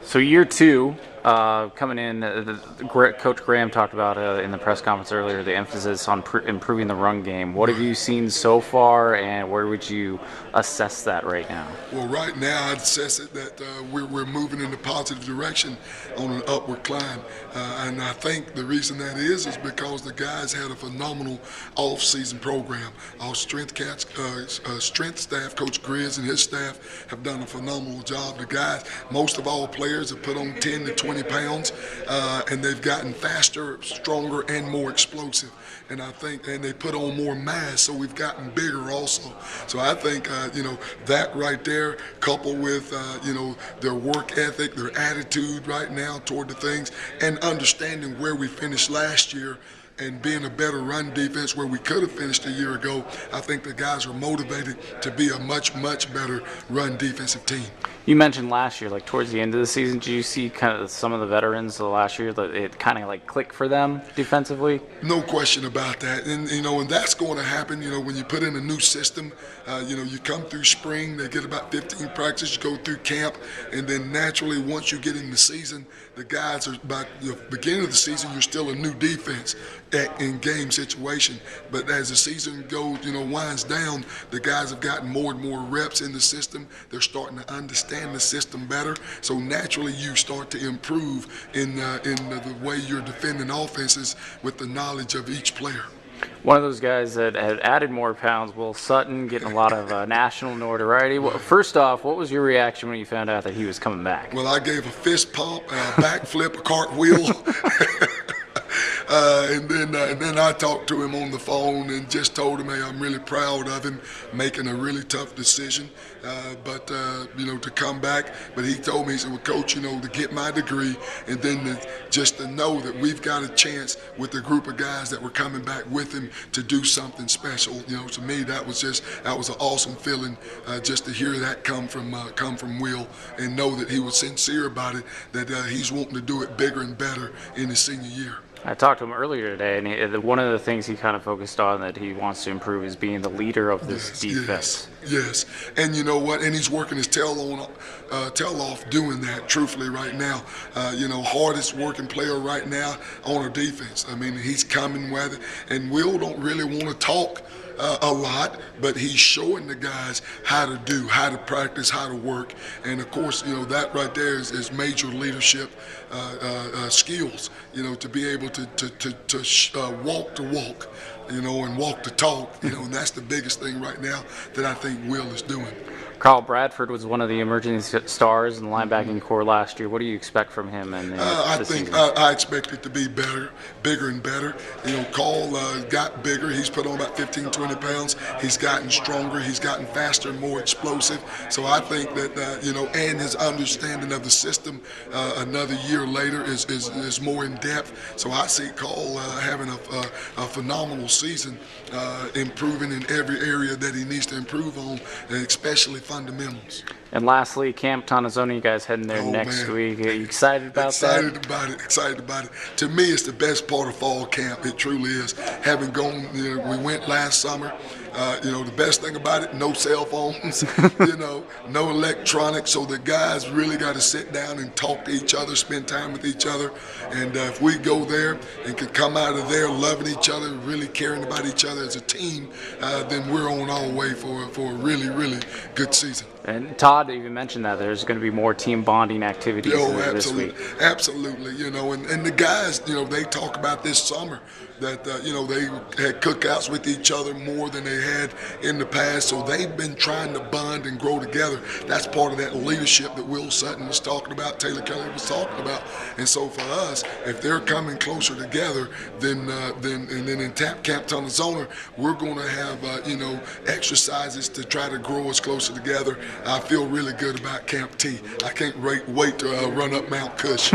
So year two, coming in, Coach Graham talked about in the press conference earlier the emphasis on improving the run game. What have you seen so far, and where would you assess that right now? Well, right now I'd assess it that we're moving in a positive direction on an upward climb, and I think the reason that is because the guys had a phenomenal off-season program. Our strength staff, Coach Grizz and his staff, have done a phenomenal job. The guys, most of all players, have put on 10 to 20 pounds, and they've gotten faster, stronger, and more explosive. And I think, and they put on more mass, so we've gotten bigger also. So I think, that right there, coupled with, their work ethic, their attitude right now toward the things, and understanding where we finished last year, and being a better run defense where we could have finished a year ago, I think the guys are motivated to be a much, much better run defensive team. You mentioned last year, like towards the end of the season, do you see kind of some of the veterans of last year that it kind of like clicked for them defensively? No question about that, and and that's going to happen. When you put in a new system, you come through spring, they get about 15 practices, you go through camp, and then naturally once you get in the season, the guys are by the beginning of the season, you're still a new defense in game situation. But as the season goes, winds down, the guys have gotten more and more reps in the system. They're starting to understand the system better. So naturally, you start to improve in the way you're defending offenses with the knowledge of each player. One of those guys that had added more pounds, Will Sutton, getting a lot of national notoriety. First off, what was your reaction when you found out that he was coming back? Well, I gave a fist pump, a backflip, a cartwheel. And then I talked to him on the phone and just told him, hey, I'm really proud of him making a really tough decision, but to come back. But he told me, he said, well, Coach, to get my degree, and then just to know that we've got a chance with the group of guys that were coming back with him to do something special. To me, that was an awesome feeling, just to hear that come from Will, and know that he was sincere about it, that he's wanting to do it bigger and better in his senior year. I talked to him earlier today, and one of the things he kind of focused on that he wants to improve is being the leader of this defense. Yes, and you know what? And he's working his tail off doing that. Truthfully, right now, hardest working player right now on our defense. I mean, he's coming with it, and Will don't really want to talk a lot, but he's showing the guys how to practice, how to work, and of course, that right there is major leadership skills. To be able to walk the walk, and walk the talk, and that's the biggest thing right now that I think Will is doing. Carl Bradford was one of the emerging stars in the linebacking core last year. What do you expect from him? I expect it to be better, bigger and better. Carl got bigger. He's put on about 15, 20 pounds. He's gotten stronger. He's gotten faster and more explosive. So I think that, and his understanding of the system another year later is more in depth. So I see Carl having a phenomenal season, improving in every area that he needs to improve on, and especially fundamentals. And lastly, Camp Tonazoni, you guys heading there next week. Are you excited about that? Excited about it. To me, it's the best part of fall camp. It truly is. Having gone, we went last summer. The best thing about it, no cell phones, no electronics. So the guys really got to sit down and talk to each other, spend time with each other. And if we go there and can come out of there loving each other, really caring about each other as a team, then we're on our way for a really, really good season. And Todd even mentioned that there's going to be more team bonding activities this week. Absolutely. And the guys, they talk about this summer that, they had cookouts with each other more than they had in the past. So they've been trying to bond and grow together. That's part of that leadership that Will Sutton was talking about, Taylor Kelly was talking about. And so for us, if they're coming closer together, then in Camp Tonazoni, we're going to have, exercises to try to grow us closer together. I feel really good about Camp T. I can't wait to run up Mount Cush.